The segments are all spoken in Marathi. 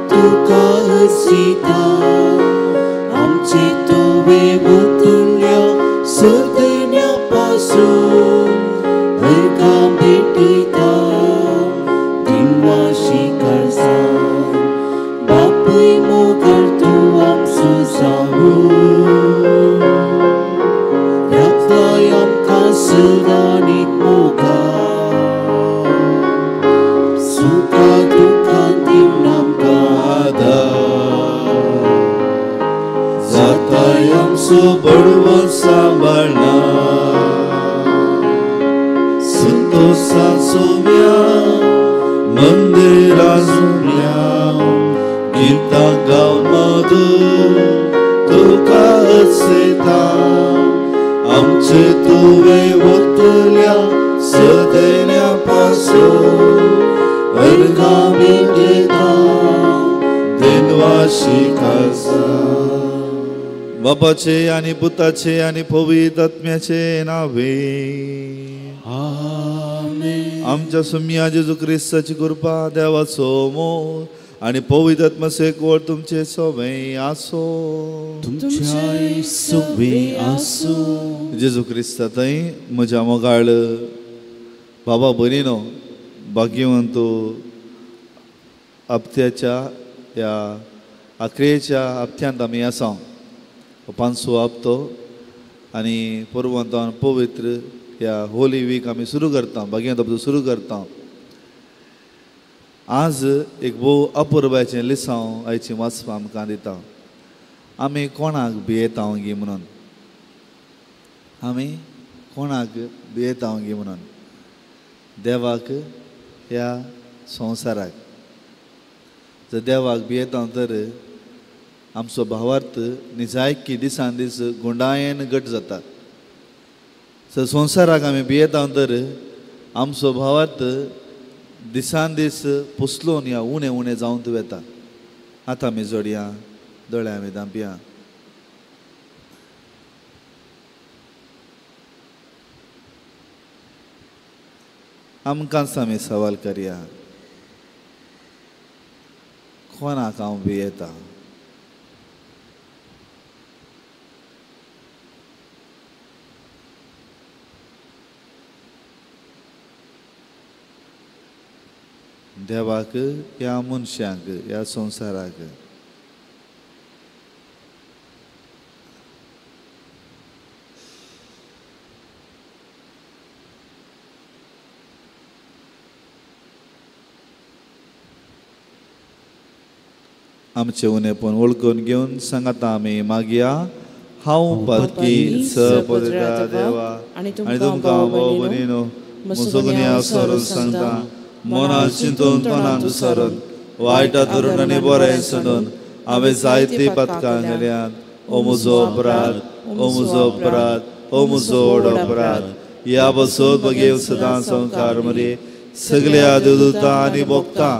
तुका हसिता आमचे तुवे उतुल्या सुतण्यापासून हरका भेटिता दिनवाशी करसान बापूय मोगर तू आमचो जावो रक्ताय आमकां सदांच मोगाळ सुखा दुखांत दिवन आमकां आदार जाताय आमचो बडवो सांबाळणार संतोषाचो म्याव मंदिरांतल्या गितां गावमधून तुका हसयता आमचे तुवे वतल्या सदेण्यापासून अर्गामी देता दिनवाशी करसान बापाचे आणि पुताचे आणि पवित्र आत्म्याचे नावे आमेन. आमच्या सुम्या जेजू ख्रिस्ताची कृपा देवाचो मोग आणि पवित्र आत्म्याचे कोळ तुमचे सोबे आसो तुमच्याय सोबे आसो. जेजू ख्रिस्ता थंय म्हज्या मोगाळ बाबा बनिनो भाग्यवंतो हप्त्याच्या ह्या अखेरच्या हप्त्यांत आमी आसा 500 हप्तो आनी परवंतान पवित्र ह्या होली वीक आमी सुरू करता भाग्यवंत हप्तो सुरू करता. आज एक भोव अपुर्बाचें लिसांव आयची वाचपां आमकां दिता. आमी कोणाक भियेता गी म्हणून आमी कोणाक भियेता गी म्हणून देवाक ह्या संवसाराक. जर देवाक भियेता तर आमचो भावार्थ निजायकी दिसान दीस गुंडायेन घट जाता. जर संवसाराक आमी भियेता तर आमचो भावार्थ दिसान दीस पुसलोन या उणें उणें जावन वेता. आतां आमी जोडया दोळे आमी धांपया. आमकांच आमी सवाल करया कोणाक हांव भियेता. देवाक ह्या मनशांक ह्या संवसाराक. आमचे उणेपण वळखून घेवन सांगता आमी मागया. हांव पातकी सपदरा देवा आनी तुमकां भाव भयणीनो म्हजो गुन्यांव सोडून सांगता. मनान चिंतून तोंडान दुसरून वायटा धरून आनी बरें सोडून हांवें जायती पथकां गेल्यात. ओ म्हजो अपराध ओ म्हजो अपराध ओ म्हजो व्हड अपराध. ह्या बसत बगेव सदां संवकार मरे सगळ्या देवदूतां आनी भोगतां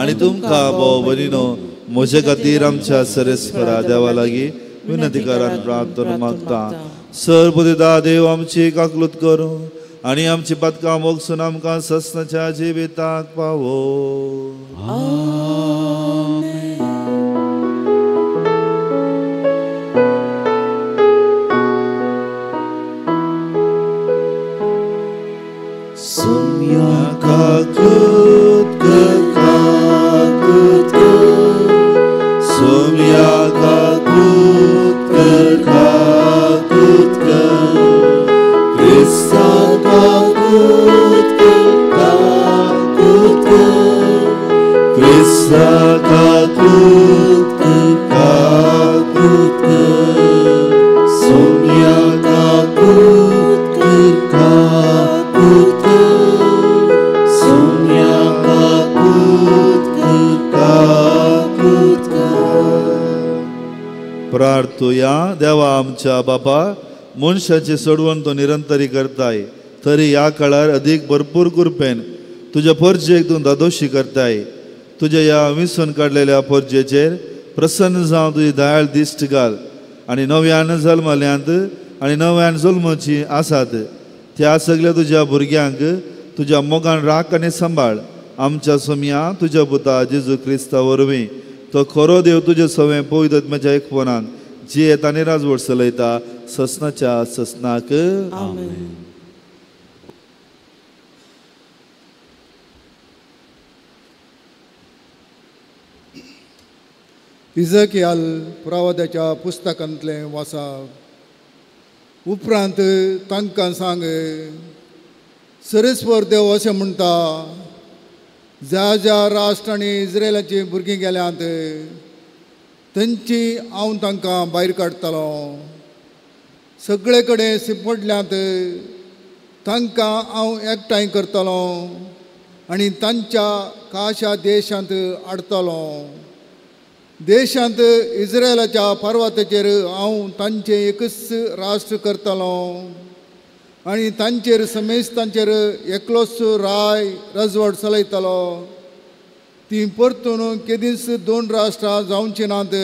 आनी तुमकां भाव भयणीनो म्हजे खातीर आमच्या सरेस्परा देवा लागीं विनंती करान प्रार्थना मागता. सर्वपिता देव आमची काकलूत करूं आनी आमची पथकां मोगसून आमकां सस्नाच्या जिविताक पावो. Sumya kakut kakut Sumya kakut kakut Krista kakut kakut Krista kakut kakut Sumya kakut kakut Sumya kakut kakut प्रार्थुया. देवा आमच्या बापा मनशाची सोडवण तो निरंतरी करताय तरी ह्या काळार अधिक भरपूर कृपेन तुज्या पर्जेक तूं दादोशी करताय. तुज्या ह्या विसरून काडलेल्या पर्जेचेर प्रसन्न जावन तुजी दयाळ दिश्ट घाल आनी नव्यान जल्मल्यांत आनी नव्यान जल्माची आसात त्या सगळ्या तुज्या भुरग्यांक तुज्या मोगान राख आनी सांबाळ आमच्या सोम्या तुझ्या पुता जेजू क्रिस्ता वरवीं तो खरो देव तुजे सवें पवित्र आत्म्याच्या एकपणान जी येता आनी राजवट चलयता ससनाच्या ससनाक आमेन. इजकियाल प्रवाद्याच्या पुस्तकांतले वाचप उपरांत तांकां सांग सरेस्वर देव अशें म्हणटा ज्या ज्या राष्ट्र आनी इस्रायलाची भुरगीं गेल्यांत थंयची हांव तांकां भायर काडटलो सगळे कडेन सिपडल्यांत तांकां हांव एकठांय करतलो आनी तांच्या काशा देशांत हाडटलो देशांत इस्रायलाच्या पर्वताचेर हांव तांचे एकच राष्ट्र करतलो आनी तांचेर समेस्तांचेर एकलोच राजवट चलयतलो ती परतून केदींच दोन राष्ट्रां जावची नात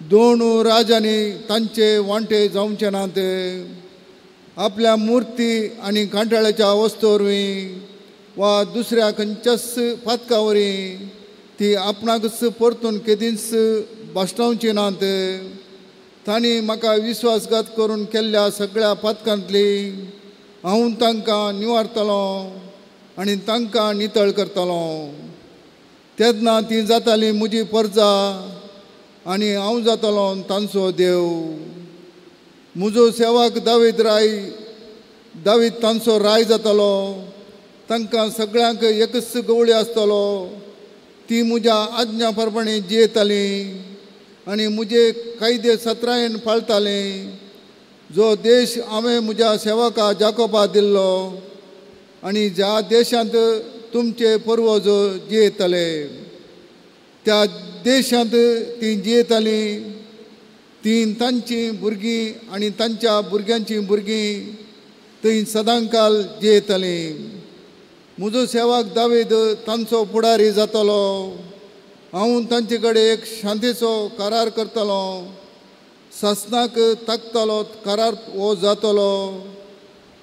दोन राजांनी तांचे वांटे जावचे नात आपल्या मुर्ती आनी कांटाळ्याच्या वस्तू वरवीं वा दुसऱ्या खंयच्याच पातका वरवीं ती आपणाकच परतून केदींच भाश्टावची नात तांणी म्हाका विश्वासघात करून केल्ल्या सगळ्या पातकांतली हांव तांकां निवारतलो आनी तांकां नितळ करतलो तेन्ना ती जाताली म्हजी परजा आनी हांव जातलो तांचो देव म्हजो सेवक दावीद तांचो राय जातलो तांकां सगळ्यांक एकच गवळी आसतलो ती म्हज्या आज्ञा प्रमाणे जियेताली आनी म्हजे कायदे सत्रायेन पाळटाली जो देश हांवें म्हज्या सेवका जाकोबा दिल्लो आनी ज्या देशांत तुमचे पुर्वज जियेतले त्या देशांत ती जियेताली ती तांची भुरगीं आनी तांच्या भुरग्यांची भुरगीं थंय सदांकाल जियेतली म्हजो सेवक दावीद तांचो फुडारी जातलो हांव तांचे कडेन एक शांतीचो करार करतलो सासनाक ताकतलो करार हो जातलो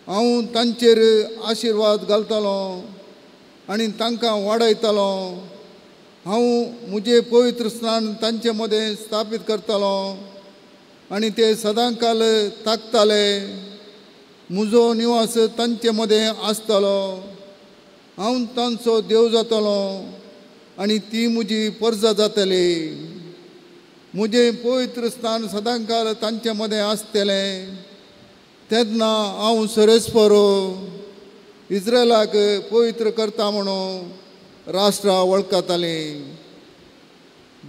हांव तांचेर आशिर्वाद घालतलो आनी तांकां वाडयतलो हांव म्हजें पवित्र स्थान तांचे मदें स्थापीत करतलो आनी ते सदांकाल ताकताले म्हजो निवास तांचे मदें आसतलो हांव तांचो देव जातलो आनी ती म्हजी परजा जातली म्हजें पवित्र स्थान सदांकाल तांचे मदें आसतलें तेन्ना हांव सरेस्परो इस्रायलाक पवित्र करता म्हणून राष्ट्रां वळखताली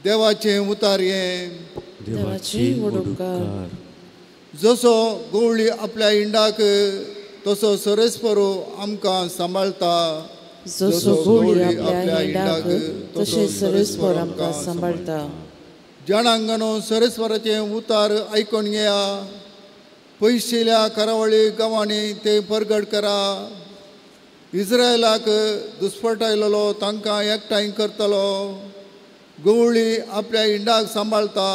देवाचें उतार हें देवाची वडोवकार. जसो गवळी आपल्या इंडाक तसो सरेस्परो आमकां सांबाळटा जसो गवळी आपल्या हिंडाक तशें सरेस्पर आमकां सांबाळटा. जाणांगनो सरेस्वराचें उतार आयकून घेया पयशिल्ल्या करावळी गांवांनी ते परगट करा इस्रायलाक दुस्पटायलो तांकां एकठांय करतलो गवळी आपल्या हिंडाक सांबाळटा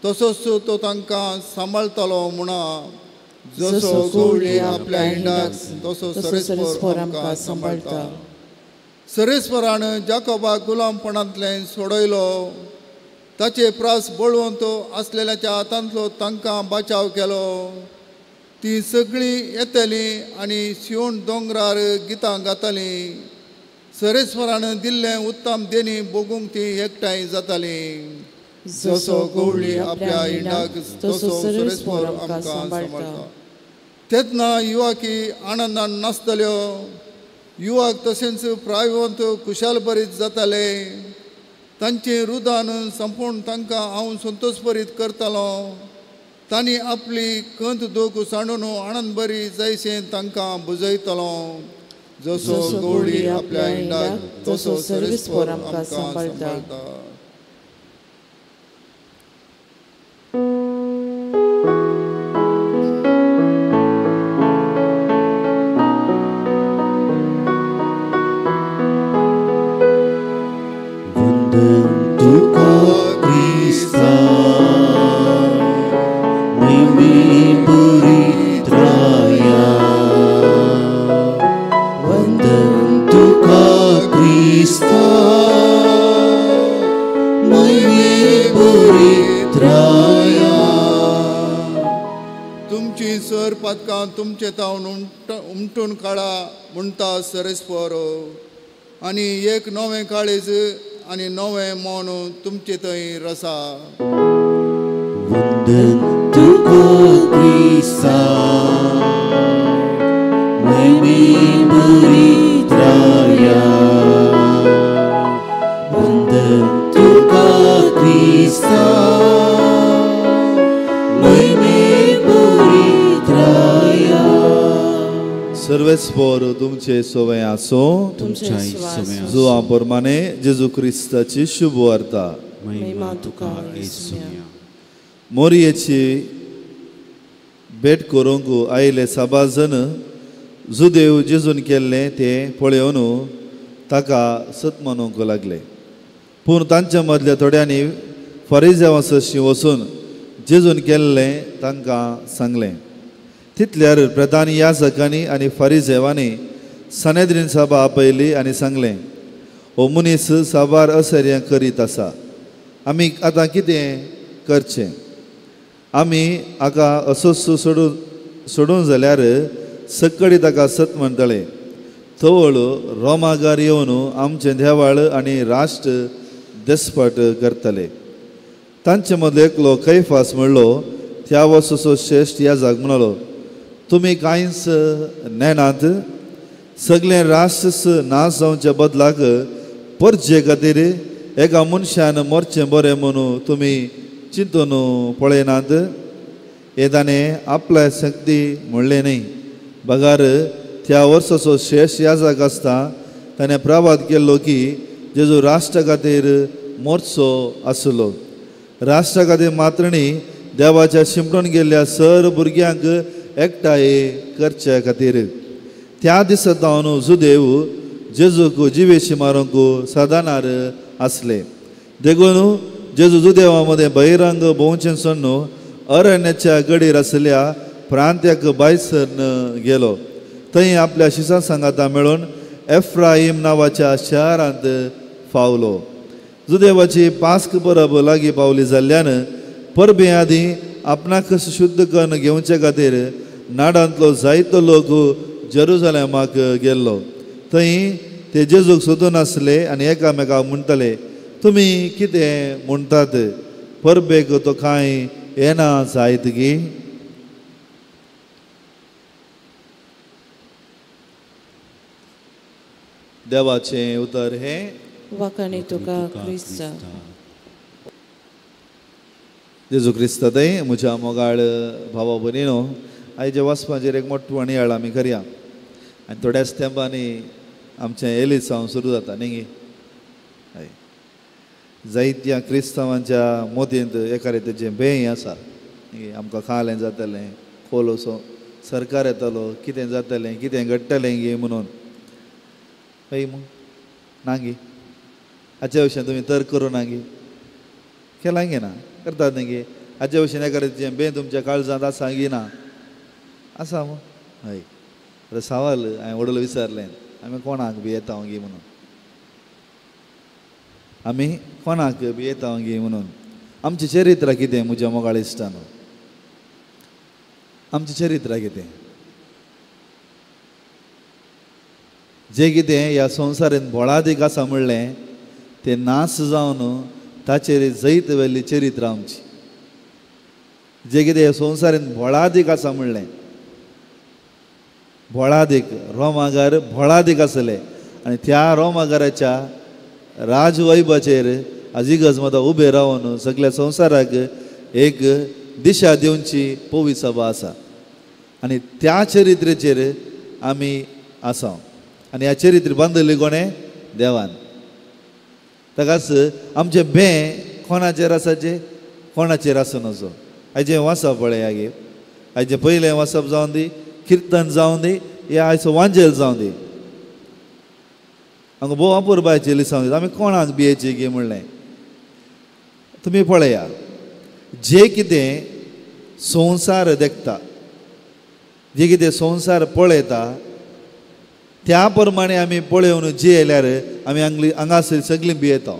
तसोच तो तांकां सांबाळतलो म्हणा जसो गवळी आपल्या हिंडाक तसो सरेस्पर आमकां सांबाळटा. सरेस्परान जाकोबाक गुलामपणांतल्यान सोडयलो ताचे प्रास बळवंत आसलेल्याच्या हातांतलो तांकां बचाव केलो ती सगळीं येतलीं आनी सियोन दोंगरार गितां गातालीं सरेस्परान दिल्लें उत्तम देणी भोगूंक ती एकठांय जातालीं जसो गवळी आपल्या हिंडाक तसो सरेस्पर आमकां सांबाळटा. तेन्ना युवाकी आनंदान नाचतल्यो युवाक तशेंच प्रायवंत खुशाल भरीत जाताले तांचे रुदान संपूर्ण तांकां हांव संतोश भरीत करतलो तांणी आपली कंत दोख सांडून आनंद बरी जायशें तांकां बुजयतलो जसो गवळी आपल्या हिंडाक तसो सरेस्पर आमकां सांबाळटा. Tuka पदकां तुमचे तावन उमटून काडा म्हणटा सरस्पर आनी एक नवें काळीज आनी नवें मौन तुमचे थंय रसा. वंदन तुका क्रिस्ता महिमे बरी त्राया. वंदन तुका क्रिस्ता महिमे बरी त्राया. सर्वेस्पर तुमचे सोवे आसो. तुमच्या सवय जुआ प्रमाणे जेजू क्रिस्ताची शुभ वार्ता. महिमा तुका येसुया. मोरयेची भेट करूंक आयले साबा जण जुदेव जेजून केल्लें तें पळयोवन ताका सत म्हणूंक लागले. पूण तांच्या मदल्या थोड्यांनी फरिसांवांसशी वचून जेजून केल्लें तांकां सांगलें. तितल्यार प्रधान याजकांनी आनी फरिसेवांनी सनेद्रीन सभा आपयली आनी सांगलें, हो मनीस साबार असर्यां करीत आसा. आमी आतां कितें करचें? आमी हाका असोच सोडूं जाल्यार सक्कडी ताका सत म्हणटले. तवळ रोमागार येवन आमचें देवाळ आनी राष्ट्र देसपाट करतले. तांचे मदलो एकलो कैफास म्हणलो, त्या वर्साचो श्रेश्ठ याजक म्हणलो, तुमी कांयच नेनात? सगळें राष्ट्र नाश जावच्या बदलाक परजे खातीर एका मनशान मरचें बरें म्हणून तुमी चिंतून पळयनात? हे ताणें आपल्या शक्ती म्हणलें न्ही. बगार त्या वर्साचो श्रेश्ठ याजक आसता ताणें प्रभात केल्लो की जेजू राष्ट्रा खातीर मरचो आसलो. राष्ट्रा खातीर मात्र न्ही, देवाच्या शिंपडून गेल्ल्या सर भुरग्यांक एकठांय करचे खातीर. त्या दिसा जावन जुदेव जेजूक जिवेशी मारूंक सदानार आसले. देखून जेजू जुदेवा मदें बहिरंग भोंवचें सोडून अरण्याच्या गडीर आसल्या प्रांत्याक भायर सरून गेलो. थंय आपल्या शिसां सांगाता मेळून एफ्राईम नांवाच्या शारांत पावलो. जुदेवाची पास्क परब लागीं पावली जाल्ल्यान परबे आदीं आपणाक शुद्ध करून घेवचे खातीर नाडांतलो जायतो लोक जेरुसलेमाक गेल्लो. थंय ते जेजूक सोदून आसले आनी एकामेकाक म्हणटले, तुमी कितें म्हणटात? परबेक तो कांय येना जायत गी? देवाचें उतर हे वखणी तुका क्रिस्ता. जेजू क्रिस्ता थंय म्हज्या मोगाळ भावा भयणीनो, आयच्या वचपाचेर एक मोठवणी हाड आमी करया. आनी थोड्याच तेंपांनी आमचें एलीच हांव सुरू जाता न्ही. हय, जायत्या क्रिस्तांवांच्या मोतींत एका रितीचें भेय आसा. आमकां खालें जातलें, खोल असो सरकार येतलो, कितें जातलें, कितें घडटलें गे म्हणून. हय मग नागी हाचे भशेन तुमी तर्क करूं नागी केला गे ना करतात न्ही गे. हाचे भशेन एका रितीचें भेय तुमच्या काळजांत आसा गी ना? आसा मग. हय, आतां सवाल हांवें वडलो विचारलें, आमी कोणाक बी येता गी म्हणून? आमी कोणाक बी येता गी म्हणून? आमचें चरित्र कितें म्हज्या मोगाळ इश्टान? आमचें चरित्र कितें? जें कितें ह्या संवसारांत भोळादीक आसा म्हणलें तें नाश जावन ताचेर जैत वेल्ली चरित्र आमची. जें कितें ह्या संवसारांत भोळादीक आसा म्हणलें, भोळादीक रोमागार भोळादीक आसले आनी त्या रोमागाराच्या राजवैभाचेर अजिगजमदा उबे रावन सगळ्या संवसाराक एक दिशा दिवची पवी सभा आसा. आनी त्या चरित्रेचेर आमी आसा. आनी ह्या चरित्र बांदली कोणें? देवान. ताकाच आमचें भें कोणाचेर आसाचें? कोणाचेर आसूं नजो. हाजें वाचप पळय गे. हाजें पयलें वाचप जावन दी, किर्तन जावन दी, या आयचो वांजेल जावन दी. हांगा भोव अपुरबायचे लिसांव दी. आमी कोणाक भियेची गे म्हणलें? तुमी पळया, जें कितें संवसार देखता, जें कितें संवसार पळयता, त्या प्रमाणे आमी पळयोवन जी येयल्यार आमी हांगासर सगळीं भियेता.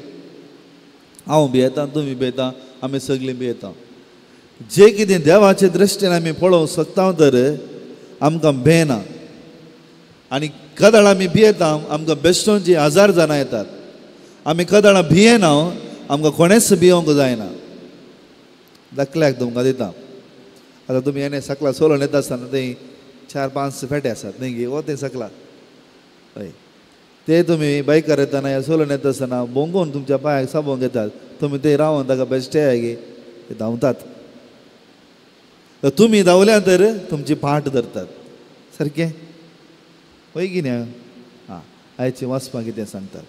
हांव भियेता, तुमी भियेता, आमी सगळीं भियेता. जें कितें देवाचे दृश्टीन आमी पळोवंक शकता तर आमकां भेना आनी कदाळ आमी भियेता आमकां बेश्टोवची 1000 जाणां येतात आमी कदाळ भियेना आमकां कोणेच भियोंक जायना दाखल्याक तुमकां दिता आतां तुमी हेणे सकला सोलून येता आसतना थंय 4-5 फेटे आसात न्ही गे वो थंय सकला हय ते तुमी बायकार येतना या सोलून येता आसतना बोंगोवन तुमच्या पांयाक साबोवंक येतात तुमी थंय रावन ताका बेश्टे गे धांवतात तुमी धांवल्या तर तुमची फाट धरतात सारकें हय की न्ही आं आयचें वाचपाक कितें सांगतात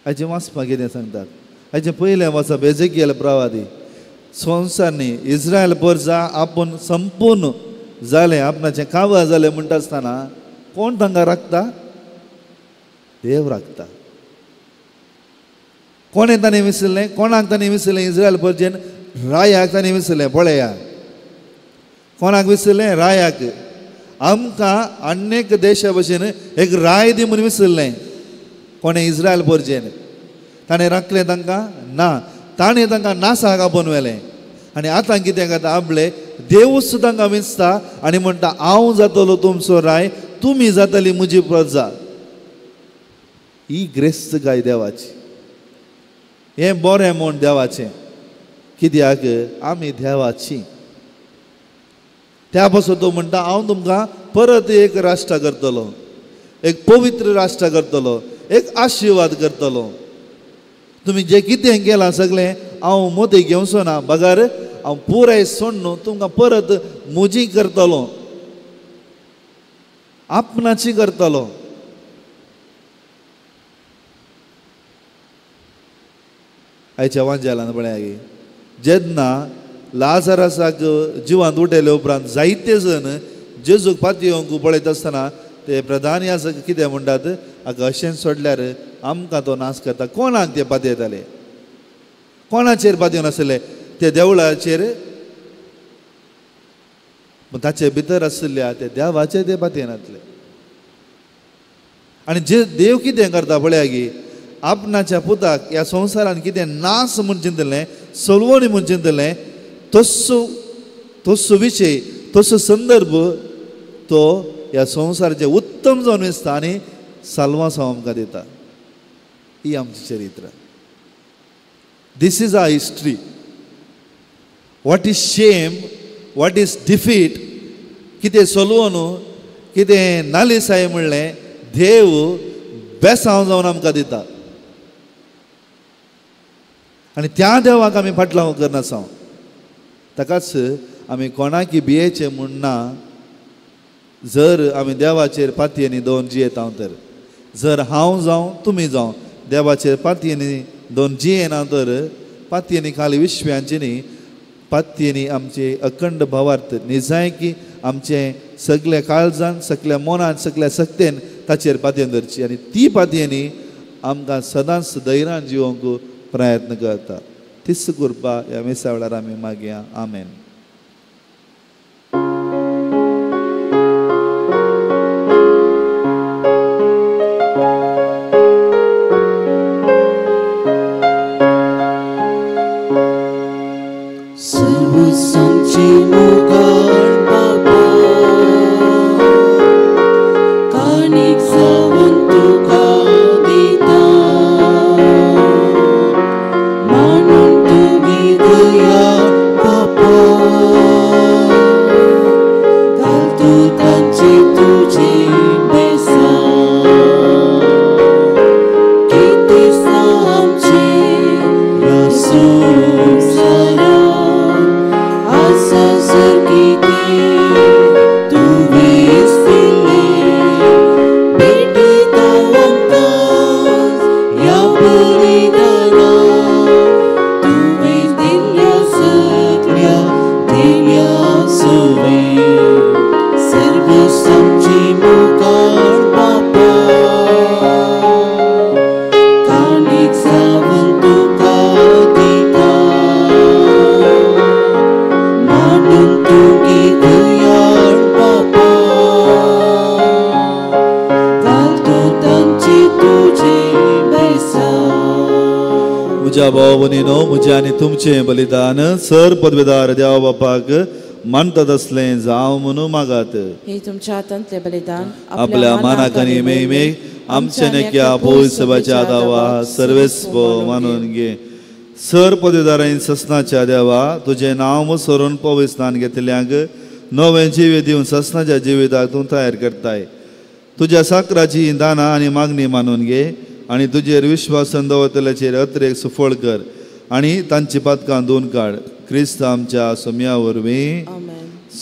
आयचें वाचपाक कितें सांगतात आयचें पयलें वाचप एजेकियल प्रवादी संवसार न्ही इस्रायल परजा आपूण संपूर्ण जालें आपणाचें काबार जालें म्हणटा आसतना कोण तांकां राखता देव राखता कोणें ताणें विसरलें कोणाक ताणें विसरलें इस्रायल परजेन रायाक ताणें विसरलें पळया कोणाक विसरलें रायाक आमकां अनेक देशा भशेन एक राय दी म्हणून विसरलें कोणें इस्रायल परजेन ताणें राखलें तांकां ना ताणें तांकां नासाक आपोवन व्हेलें आनी आतां कितें करता आपले देवूच तांकां विंचता आनी म्हणटा हांव जातलो तुमचो राय तुमी जातली म्हजी प्रजा ही ग्रेस्त गाय देवाची हें बरें म्हूण देवाचें कित्याक आमी देवाची त्या पासून तो म्हणटा हांव तुमकां परत एक राष्ट्र करतलो एक पवित्र राष्ट्र करतलो एक आशिर्वाद करतलो तुमी जें कितें केलां सगळें हांव मोती घेवचो ना बगार हांव पुराय सोडून तुमकां परत म्हजी करतलो आपणाची करतलो आयच्या वांजेलान पळया गे जेन्ना लाजारासाक जिवांत उठयले उपरांत जायते जण जेजूक पातयेवंक पळयता आसतना ते प्रधान याजक कितें म्हणटात हाका अशें सोडल्यार आमकां तो नाश करता कोणाक ते पातयताले कोणाचेर पातयवन आसले ते देवळाचेर ताचे भितर आशिल्ल्या ते देवाचेर ते पातयनातले आनी जे देव कितें करता पळया गे आपणाच्या पुताक ह्या संवसारान कितें नास म्हूण चिंतलें सलवणी म्हूण चिंतलें तसो विशय तसो संदर्भ तो ह्या संवसाराचें उत्तम जावन दिसता आनी साल्वांसां आमकां दिता ही आमची चरित्र this is our history what is shame what is defeat कितें सलवण कितें नालिसाय म्हणलें देव बेसांव जावन आमकां दिता आनी त्या देवाक आमी फाटलाव करनासा ताकाच आमी कोणाकी भियेचें म्हूण ना जर आमी देवाचेर पातयेनी दोन जियेता तर जर हांव जावं तुमी जावं देवाचेर पातयेनी दोन जियेना तर पातयेनी खाली विश्व्यांची न्ही पातयेनी आमचे अखंड भावार्थ निजायकी आमचे सगळे काळजान सगळ्या मोनान सगळ्या सक्तेन ताचेर पातयेन धरची आनी ती पातयेनी आमकां सदांच धैर्यान जिवंक प्रयत्न करता तीच कृपा ह्या मिसा वेळार आमी मागया आमेन म्हज्या भाव भयणीनो म्हजें आनी तुमचें बलिदान सर पदवेदार देवा बापाक मानता तसलें जावं म्हणून मागात. हे तुमच्या हातांतले बलिदान आपल्या मानाक आनी मेहमेक आमच्या नेक्या पवित्र सभाच्या दावा सर्वेस्व मानून घे. सर पदवीदारांनी ससनाच्या देवा तुझे नांव सरून पवित्र स्नान घेतल्यांक नवें जिवीत दिवन ससनाच्या जिविताक तूं तयार करताय. तुझ्या साकराची दानां आनी मागणी मानून घे आनी तुजेर विश्वासान दवरतल्याचेर अत्रेक सुफळ कर आनी तांची पदकां दोन काड. क्रिस्त आमच्या सोम्या वरवीं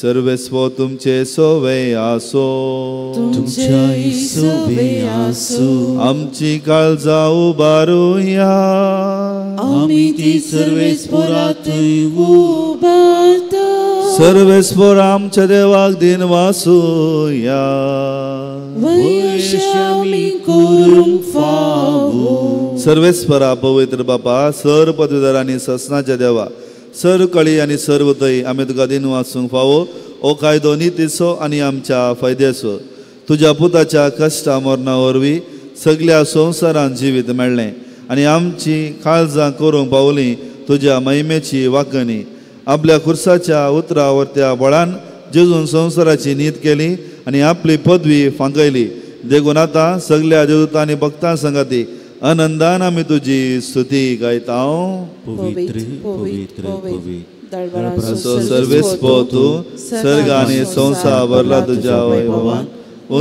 सर्वेस्व तुमचे सोवे आसो. आमची काळजां उबारुया आमी ती सर्वेस्परात उबारता. सर्वेस्वर आमच्या देवाक दिन वासुया. सर्वेस्परा पवित्र बापा सर पदवीदारांनी ससनाच्या देवा सर कळी आनी सर्व तय आमी तुका दिन वाचूंक फावो. ओ कायदो नितीचो आनी आमच्या फायद्याचो. तुज्या पुताच्या कश्टा मरणा वरवीं सगळ्या संवसारांत जिवीत मेळ्ळें आनी आमची काळजां करूंक पावलीं तुज्या महिमेची वाखणी. आपल्या खुर्साच्या उतरावरत्या बळान जेजून संवसाराची नीत केली आनी आपली पदवी फांकयली. देखून आतां सगळ्या देवतांनी भक्तां संगती आनंदान आमी तुजी स्तुती गायता. पवित्र पवित्र पवित्र सर्वेस्पो तूं सर्ग आनी संवसार भरला तुज्या वैभवान.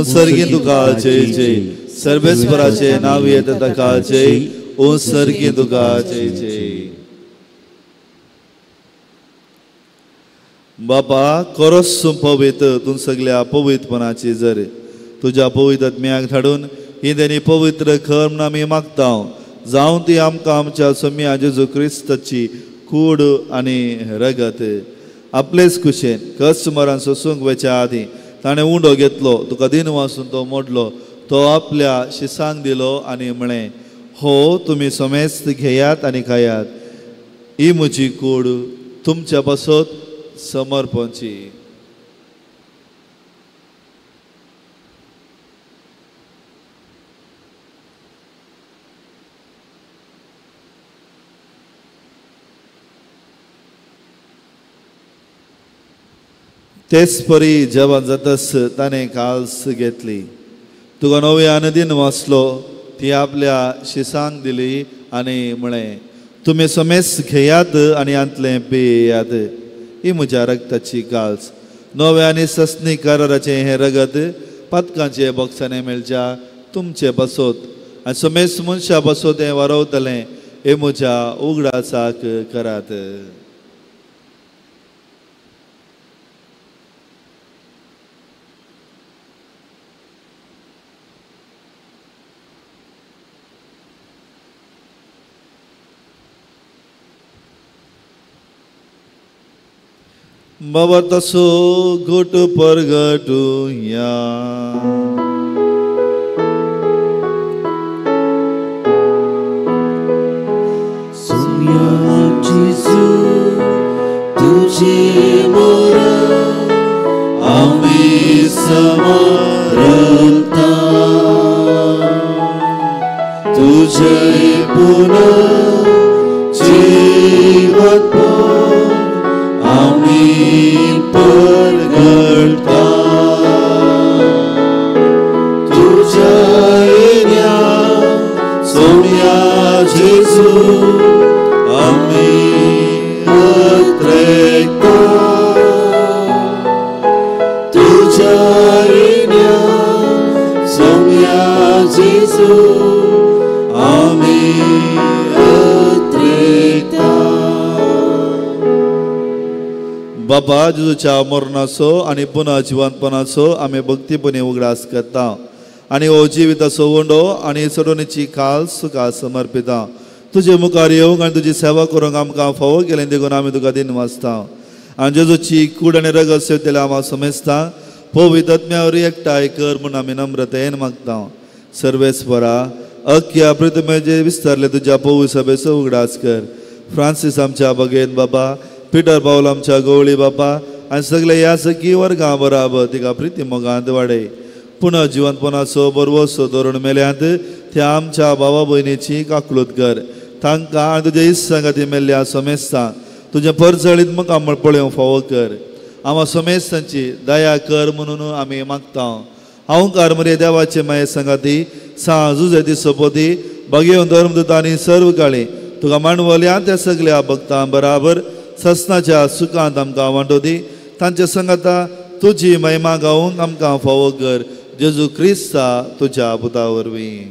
सर्गी तुका जय जय. सर्वेस्पराचे नांव येता ताका जय. सर्गी तुका जय जय. बापा खरोच पवित्र तूं सगळ्या पवित्रपणाची जर तुज्या पवित्र आत्म्याक धाडून ही तेणी पवित्र खर म्हूण आमी मागता. जावं ती आमकां आमच्या सोम्या जेजू क्रिस्ताची कूड आनी रगत. आपलेच कुशेन कश्ट मरण सोसूंक वच्या आदीं ताणें उंडो घेतलो तुका दिन वाचून तो मोडलो. तो आपल्या शिसांक दिलो आनी म्हळें हो तुमी समेस्त घेयात आनी खायात. ही म्हजी कूड तुमच्या पासत समर्पणची. तेच परी जेवण जातस ताणें काल्स घेतली. तुका नव्यान दिन वाचलो ती आपल्या शिसांक दिली आनी म्हळें तुमी समेस्त घेयात आनी आंतलें पियेयात. ही म्हज्या रगताची काल्स. नव्या आनी ससनी कराराचें हें रगत पदकांचे बॉक्सांनी मेळच्या तुमचे बसोत आनी समेस्त मनशा बसोत हें वारवतलें. हे म्हज्या उगडासाक करात. बाबा तसो घोट परगटुया. सोम्या जेजू तुझे मरण आमी समरता. तुझे पुनः जीवन आमी परगटता. तुझ्या येण्या सोम्या जेजू आमी अत्रेकता. तुझ्या येण्या सोम्या जेजू आमी अत्रेकता. बाबा जेजूच्या मरणाचो आनी पुन्हा जिवंतपणाचो आमी भक्तीपणी उगडास करता आनी हो जिविताचो वंडो आनी सडोणीची काल सुका समर्पिता. तुजे मुखार येवंक आनी तुजी सेवा करूंक आमकां फावो केलें देखून आमी तुका दिन वाचता. आनी जेजूची कूड आनी रगत सेवतले आमकां समेजता. पवित्र आत्म्यावर एकठांय कर म्हूण आमी नम्रतेन मागता. सर्वेस्परा अख्ख्या पृथ्वीचेर विस्तारले तुज्या पवित्र सभेचो उगडास कर. फ्रांसीस आमच्या भगेन बाबा, पीटर पावल आमच्या गवळी बापा आनी सगळे ह्या सखी वर्गां बराबर तिका प्रिती मोगांत वाडय. पुनः जिवंतपणाचो बरवसो धरून मेल्यांत त्या आमच्या भावा भयणीची काकलूत कर. तांकां आनी तुज्या इश्ट संगती मेल्ल्या समेस्तां तुजें परचळीत मुखार पळोवंक फावो कर. आम्हा समेस्तांची दया कर म्हणून आमी मागता हांव कारमरे देवाचे माये संगाती सांजुजेती सोपोती भगेवन धर्मदूतांनी सर्व काळी तुका मांडवल्या त्या सगळ्या भक्तां बराबर ससनाच्या सुखांत आमकां वांटोदी तांच्या संगाता तुजी महिमा गावूंक आमकां फावो कर जेजू क्रिस्ता तुज्या पुता वरवीं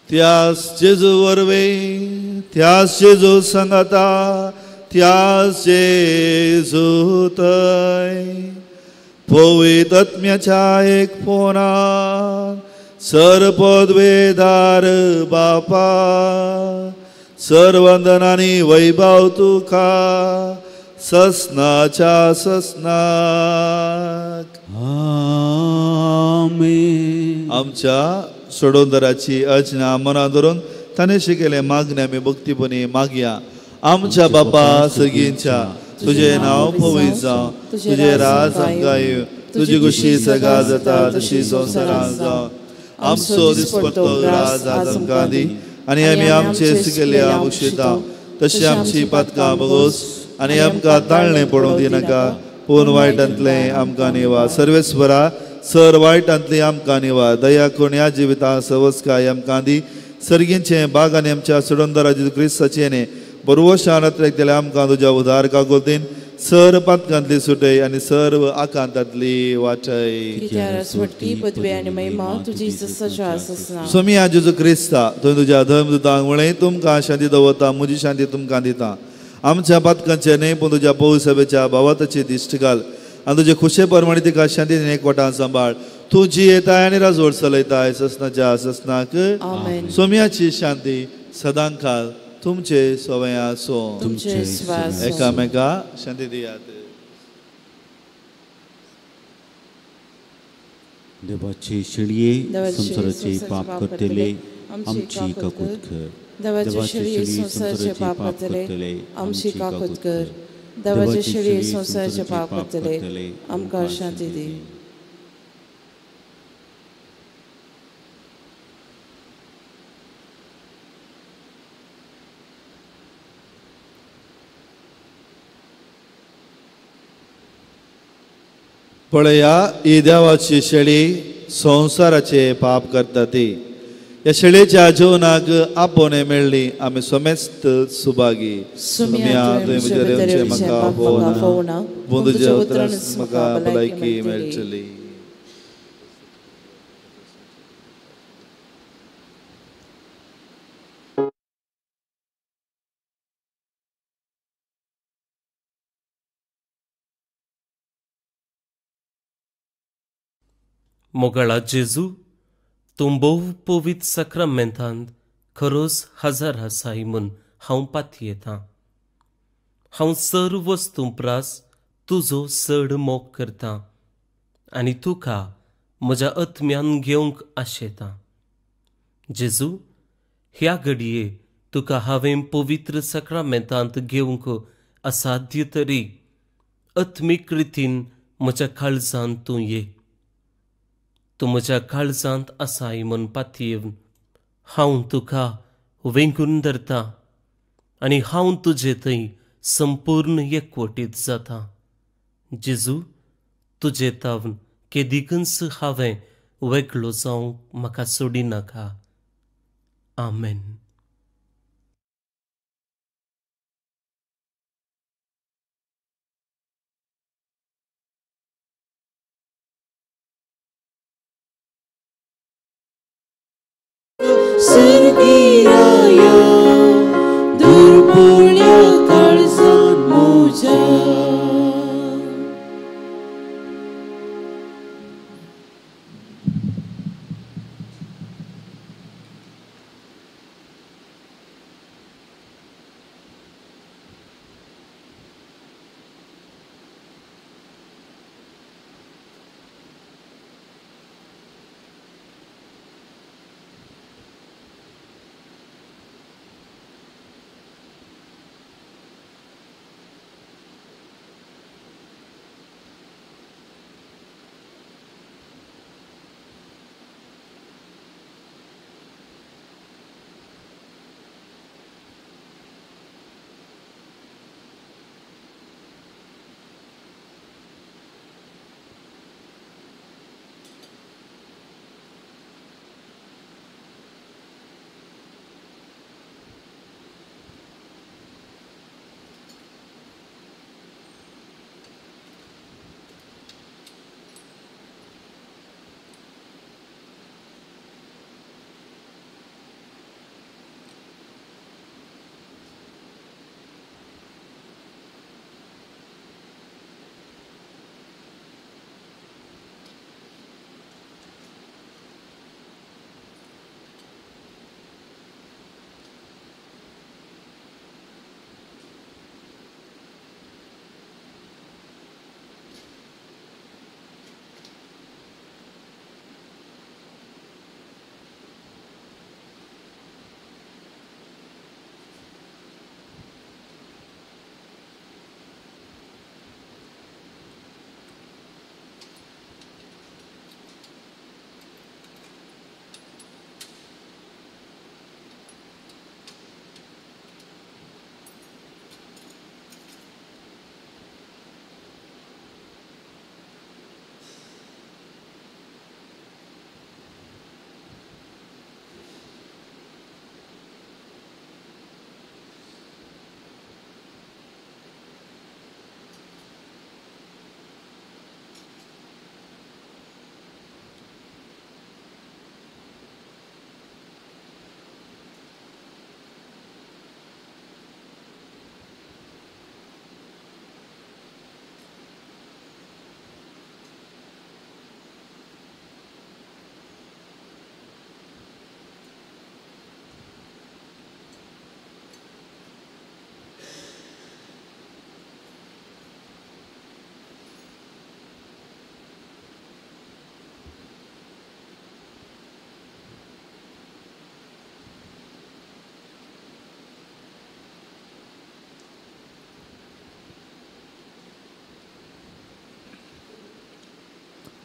त्यास जेजू वरवीं त्यास जेजू संगाता त्यास जेजू थंय पवित्र आत्म्याच्या एक फोना सर्वपदवेदार बापा सर्वंदनानी वैभव तुका ससनाच्या ससनाक आमेन. आमच्या सोडोंदराची अजना मना धरून ताणे शिकेले मागणे आमी भक्तीपणी मागया आमच्या बापा सगळींच्या तुझे नाव पवित्र जावं तुझे राज आमकां येवं तुजी खुशी सगा जाता तशी संवसारांत जावं आमचो दिसपट्टो राज आज आमकां दी आनी आमी आमचे सिकेल्या उक्षिता तशी आमची पातकां बगोस आनी आमकां ताळणे पडूं दिनाका पूण वायटांतले आमकां निवा सर्वेस्वरा सर वायटांतली आमकां निवा दया करून ह्या जिवितां सवस्काय आमकां दी सर्गींचे बाग आनी आमच्या सुडोंदरा जेजू क्रिस्ताचे न्ही बरोबर शानांतले केल्या आमकां तुज्या उदार काकोतीन सर पातकांतली सुटय आनी सर्व आकांतांतली वाटय सोमी आ जेजू क्रिस्ता थंय तुज्या धर्मदूतांक म्हळें तुमकां शांती दवरता म्हजी शांती तुमकां दिता आमच्या पातकांचे न्ही पूण तुज्या पवित्र सभेच्या भावाताची दिश्ट घाल आनी तुजे खुशे परमाणे तिका शांतीन एकवटान सांबाळ तूं जी येताय आनी राजवट चलयताय ससनाच्या ससनाक सोम्याची शांती सदां काल तुमचे सवय आसो एकामेका शांती दियात देवाचे शिळये संसाराचे पाप करतले आमची काकूत कर देवाचे शिळये संसाराचे पाप करतले आमची काकूत कर देवाचे शिळये संसाराचे पाप करतले आमकां शांती दी पळया ही देवाची शेळी संसाराचे पाप करता ती या शेळयेच्या जेवणाक आपोवणे मेळ्ळी आमी समेस्त सुभागी म्हाका तुज्या उतरान म्हाका भलायकी मेळटली मोगळा जेजू तूं भोव पवित्र सक्रामेंतांत खरोच हजार आसाय म्हूण हांव पातयेतां हांव सर्व वस्तू प्रास तुजो चड मोग करतां आनी तुका म्हज्या आत्म्यान घेवंक आशेतां जेजू ह्या घडये तुका हांवें पवित्र सक्रामेंतांत घेवंक असाध्य तरी आत्मीक रितीन म्हज्या काळजांत तूं ये तूं म्हज्या काळजांत आसाय म्हूण पातयेवन हांव तुका वेंगून धरतां आनी हांव तुजे थंय संपूर्ण एकवटीत जाता जेजू तुजे तावन केदिकच हांवें वेगळो जावंक म्हाका सोडिनाका आमेन. सर्गीराया दुर्बोळ्या काळजान मोजा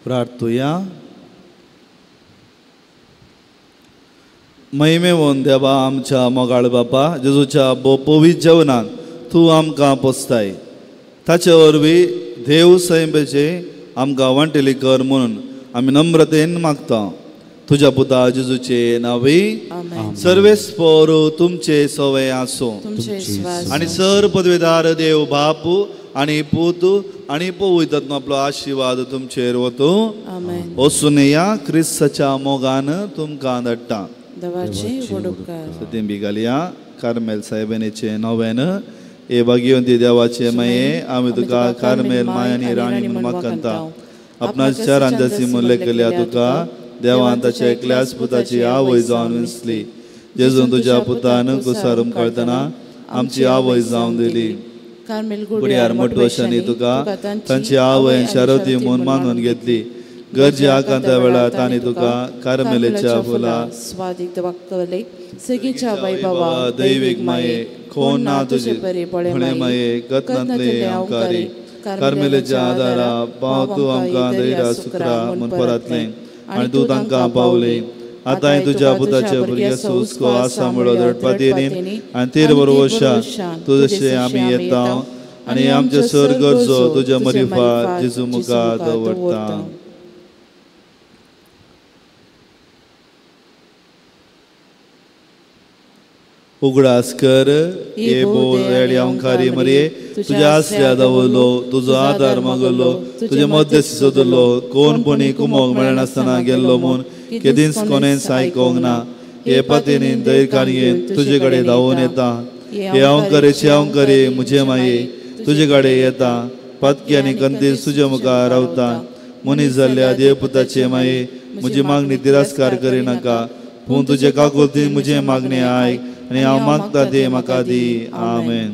प्रार्थूया. महिमेवन देवा आमच्या मोगाळ बापा जेजूच्या पवित्र जेवणाक तूं आमकां पोसताय. ताचे वरवीं देव सैमेचे आमकां वांटेली कर म्हणून आमी नम्रतेन मागता. तुझ्या पुता जेजूचे नावी सर्वेस्पर तुमचे सवय आसो आणि सर पदवेदार देव बाप आणि पूत आणि पवित्र आपलो आशीर्वाद तुमचेर वतो. वचून या क्रिस्ताच्या मोगान तुमकां धाडटा. सतीं बी घालया. कार्मेल साहेबांचे नव्यान हे भाग्यवंती देवाचे माये आमी तुका कार्मेल मायानी राणी म्हणून मागता. आपणाच्या चारांची मुल्य केल्या तुका देवान ताच्या एकल्याच पुताची आवय जावन विसली. जेजून तुझ्या पुतान कुसारून कळतना आमची आवय जावन दिली. बुडयार मोठवशांनी तुका तांची आवय शारवती म्हणून मानून घेतली. गरजे आकांता वेळा तांणी तुका कार्मेलीच्या फुला दैवीक माये कोण ना तुझे फळे माये गतनांतले अंकारी कार्मेलीच्या आदारा पाव तूं आमकां दैरा सुकरा म्हूण परातलें आणि तूं तांकां पावले. आतां तुज्या पुताचे भुरगे हुस्को आसा म्हणून धडपात येनी आनी तेर बरोवशा तूं जशें आमी येता आनी आमचे सर गरजो तुज्या मरिफा जेजू मुखार दवरता. उगडास कर हे बोल रेड्या ओंकारी मरे तुझ्या आसऱ्या दवरलो तुजो आदार मागलो तुजे मध्यस्थी सोदलो. कोण कोणी कुमोग मेळनासतना गेल्लो म्हूण केदींच कोणेंच आयकोंक ना. हे पतीन दैर काणयेन तुजे कडेन धांवून येता. हे अवंकरेचे अवंकरे म्हजे माये तुजे कडेन येता. पतकी आनी कंदील तुजे मुखार रावता. मनीस जाल्ल्या देवपुताचे माये म्हजी मागणी तिरस्कार करिनाका. पूण तुजे काकुलतीन म्हजे मागणी आयक आनी हांव मागता ते म्हाका दी. आमेन.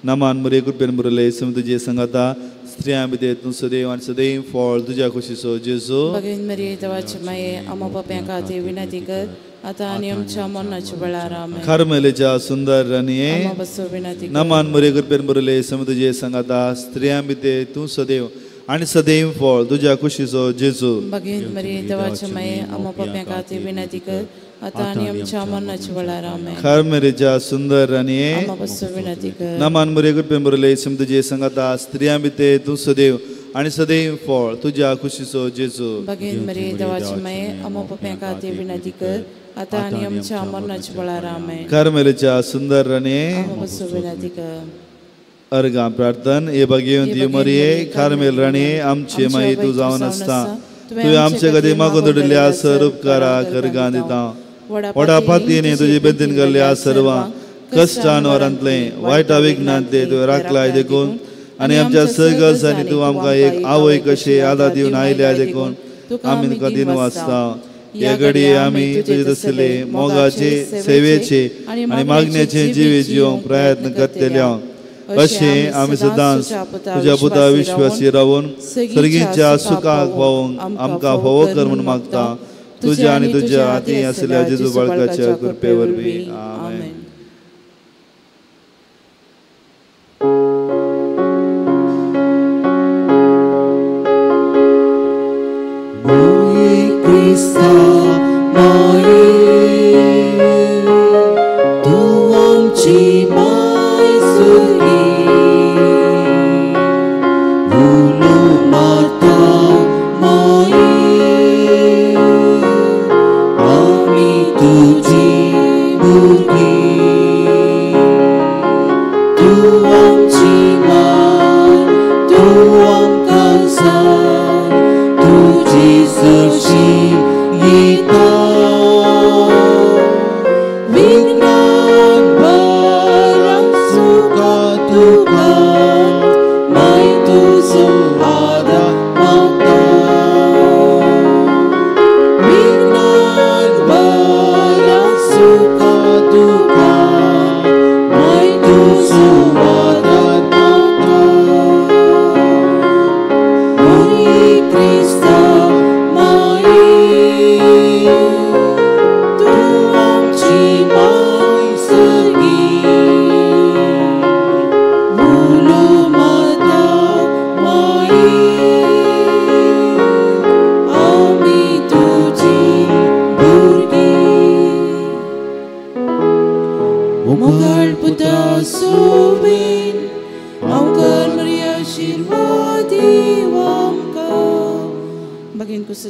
नमान मरे कृपेन बरयले तुजे संगता स्त्रियां भितर तूं सदैव आनी सदैव फळ तुज्या खुशीचो जेजू. भगीन मरिये देवाचे माये आमो पाप्यां खातीर विनंती कर आतां आनी आमच्या मरणाच्या वेळार. आमेन. कार्मेलीच्या सुंदर राणये विनंती नमान मरे कृपेन बरयले तुजे संगता स्त्रियां भितर तूं सदैव आनी सदैव फळ तुज्या खुशीचो जेजू. भगीन मरिये देवाचे माये आमो पाप्यां खातीर विनंती कर आतां आनी आमच्या मरणाच्या वेळार. आमेन. कार्मेलीच्या सुंदर राणये विनंती कर. नमान मरे कृपेन बरयले तुजे संगता स्त्रियां भितर तूं सदैव आनी सदैव फळ तुज्या खुशीचो जेजू. भगीन मरिये देवाचे माये आमो पाप्यां खातीर विनंती कर आतां आनी आमच्या मरणाच्या वेळार. आमेन. कार्मेलीच्या सुंदर राणये विनंती कर. अर्गां प्रार्थना. हे भाग्यवंती मरिये कार्मेल राणये आमचे माई तूं जावन आसता. तुवें आमचे खातीर मागून दवरिल्ल्या सर उपकाराक अर्गां दिता. व्हडा फातीन तुजे बेदीन गेल्ल्या सर्वांक कश्टान वरांतले वायटा विघ्नांतले तुवें राखलाय देखून आनी आमच्या सगळ्यांनी तूं आमकां एक आवय कशें आदार दिवन आयल्या देखून आमी तुका दिन वाचता. हे घडये आमी तुजे तसले मोगाचे सेवेचे आनी मागणेचे जिवे जिवंक प्रयत्न करतले. अशें आमी सदांच तुज्या पुता विश्वासी रावून सर्गीच्या सुखाक पावूंक आमकां फावो कर म्हूण मागता. तुज्या आनी तुज्या हातीं आसलेल्या जेजू बाळकाच्या कृपे वरवीं. आमेन. Tuang Kang San, Tu Jesus Shi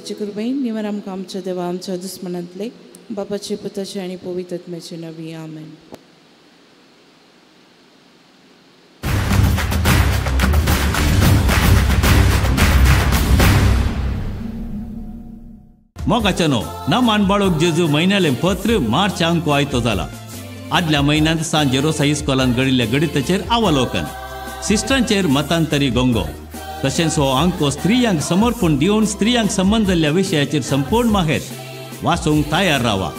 तुझे कृपेन निवार आमकां आमच्या देवा आमच्या दुस्मनांतले बापाचे पुताचे आनी पवित्र आत्म्याचे नवी आमेन. मोगाचनो ನಮ್ಮ ಅನ್ಬಾಳೋಗ್ जेजू महिन्याले पत्र मार्च अंको आयतो जाला. आदल्या महिन्यांत सांजे रोसा इस्कॉलान घडिल्ल्या गणिताचेर अवलोकन, सिस्टरांचेर मतांतरी गोंगो, तशेंच हो अंको स्त्रियांक समर्पण दिवन स्त्रियांक संबंध जाल्ल्या विशयाचेर संपूर्ण माहिती वाचूंक तयार रावा.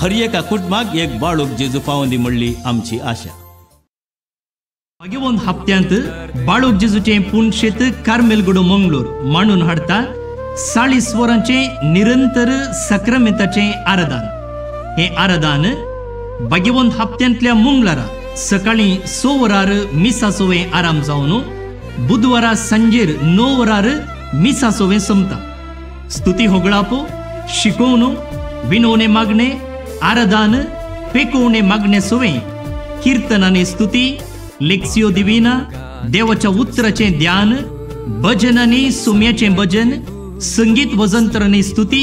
हर एका कुटुंबाक एक बाळूक जेजू पावोवन दी म्हणली आमची आशा. मागीर ಒಂದು हप्त्यांत बाळूक जेजूचे पुणशेत कार्मेलगुडो मंगळूर मांडून हाडता 40 वरांचे निरंतर सक्रामेंताचे आराधन. हे आराधन बागेवंत हप्त्यांतल्या मंगळारा सकाळी 6 वरार मिसासोवे आराम जावन बुधवारा सांजेर 9 वरार मिसासोवे संपता. स्तुती होगळापो, शिकोवन, विनोवणे मागणे, आराधन, पेकोवणे मागणे सोवे, कीर्तनाने स्तुती, लेक्सियो दिविना, देवाच्या उतराचे ध्यान, भजन आणि सोम्याचे भजन, संगीत वजंतरणी स्तुती,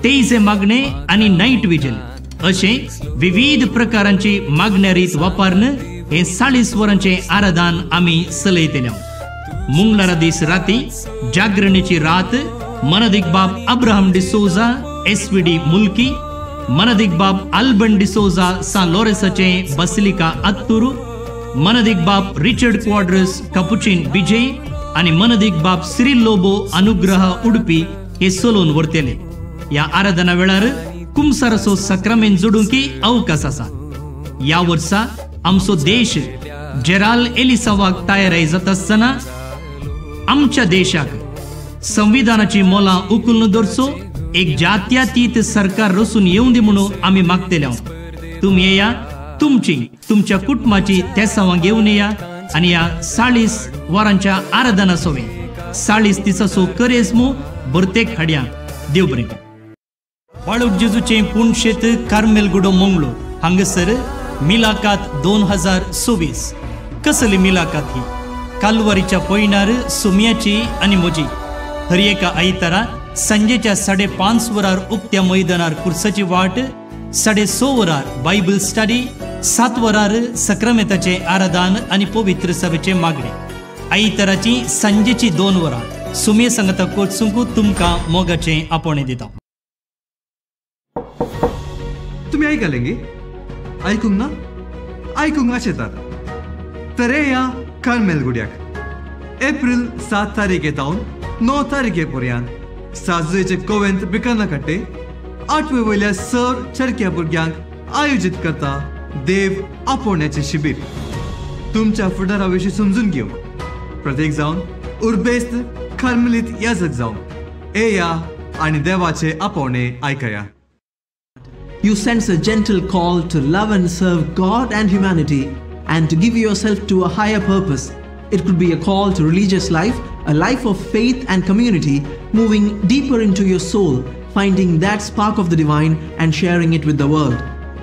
तेजे मागणे आणि नाईट विजल असे विविध प्रकारांची मागण्या रीत वापरणं हे 40 वरांचे आराधन आम्ही चलयतल्या. मंगळारा दीस राती जागरणेची रात मनदिक बाब अब्राहम डिसोजा SVD मुल्की, मनदिक बाब अल्बन डिसोजा सा लोरेसाचे बसिलिका अत्तूरू, मनदिक बाब रिचर्ड क्वाड्रस कपुचिन विजय आणि मनदिक बाब सिरिल लोबो अनुग्रह उडपी हे सोलोन वर्तेले. या आराधना वेळार कुमसारसो सक्रामेंत जोडूंकी अवकाश आसा. या वर्सा आमचो देश जेराल एलिसावाक तयाराई जाता आसतना आमच्या देशाक संविधानाची मोलां उखलून दवरचो एक जात्यातीत सरकार रचून येवं दी म्हणून आमी मागतले. तुम्ही येया, तुमच्या कुटुंबाची तेसावां घेवन येया आणि या 40 वरांच्या आराधना सोवे 40 दिसाचो करेस्मो बर्तेक हाडया. देव बरें. बाळूक जेजूचे पुणशेत कार्मेलगुडो मंगळूर हांगसर मिलाकात 2026. कसली मिलाकात ही? कालवारीच्या पयणार सोम्याची आणि म्हजी. हर एका आयतारा सांजेच्या 5:30 वरार उक्त्या मैदानार कुर्साची वाट, 6:30 वरार बायबल स्टडी, 7 वरार सक्रामेंताचे आराधन आणि पवित्र सभेचे मागणे. आयताराची सांजेची 2 वरार सुमे संगता कोचुंकू तुमकां मोगाचे आपोवणे दिता. तुम्ही ऐकलेंगे? ऐकूंक ना? ऐकूंक अशें जाता. तर या कार्मेलगुड्याक एप्रिल 7 तारीख येतावन 9 तारीखे पर्यंत साजुयेचे कोवेंत बिकना कट्टे 8वे वयल्या सर चरक्या भुरग्यांक आयोजीत करता देव आपोवण्याचे शिबीर. तुमच्या फुडारा विशीं समजून घेवंक प्रत्येक जावन उर्बेस्त कार्मेलीत याजक जावन येया आणि देवाचे आपोवणे आयकया. You sense a gentle call to love and serve God and humanity and to give yourself to a higher purpose. It could be a call to religious life, a life of faith and community, moving deeper into your soul, finding that spark of the divine and sharing it with the world.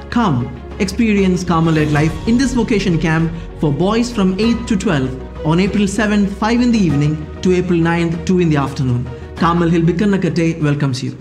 Come, experience Carmelite life in this vocation camp for boys from 8th to 12th on April 7th, 5 in the evening to April 9th, 2 in the afternoon. Carmel Hill Bikannakatte welcomes you.